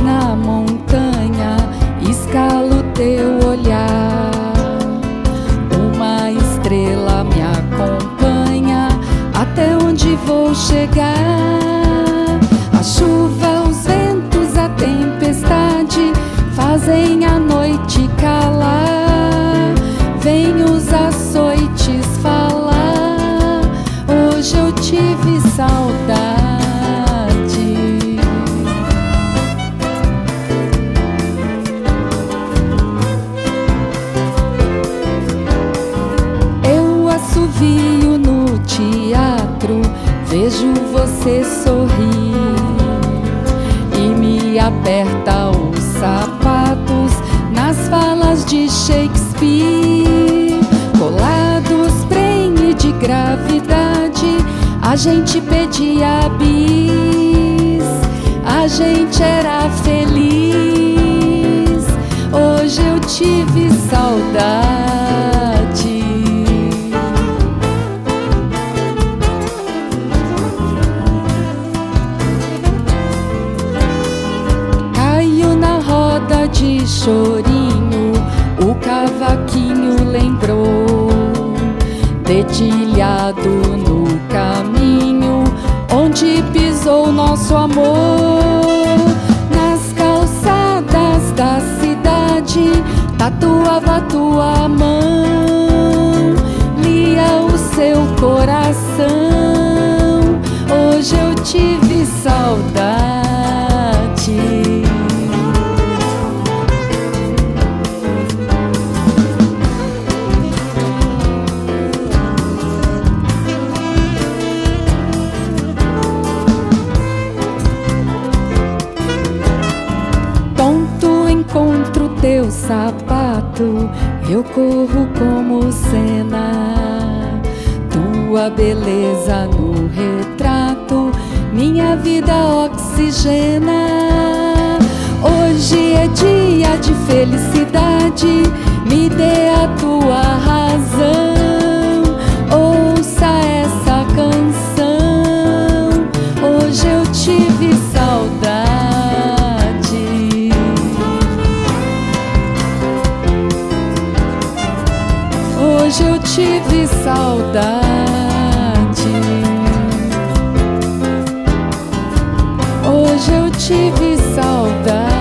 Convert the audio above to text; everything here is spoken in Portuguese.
na montanha, escalo teu olhar. Uma estrela me acompanha até onde vou chegar. A chuva, os ventos, a tempestade fazem a noite calar. Vem os açoites falar, hoje eu tive saudade. Eu assovio no teatro, vejo você sorrir e me aperta os sapatos nas falas de Shakespeare. Colados, prenhe de gravidade, a gente pedia bis, a gente era feliz. Hoje eu tive saudade. De chorinho, o cavaquinho lembrou, dedilhado no caminho onde pisou nosso amor. Nas calçadas da cidade, tatuava tua mão, lia o seu coração. Hoje eu tive saudade. Encontro teu sapato, eu corro como cena. Tua beleza no retrato, minha vida oxigena. Hoje é dia de felicidade, me dê a tua razão. Ouça essa canção, hoje eu tive saudade. Hoje eu tive saudade. Hoje eu tive saudade.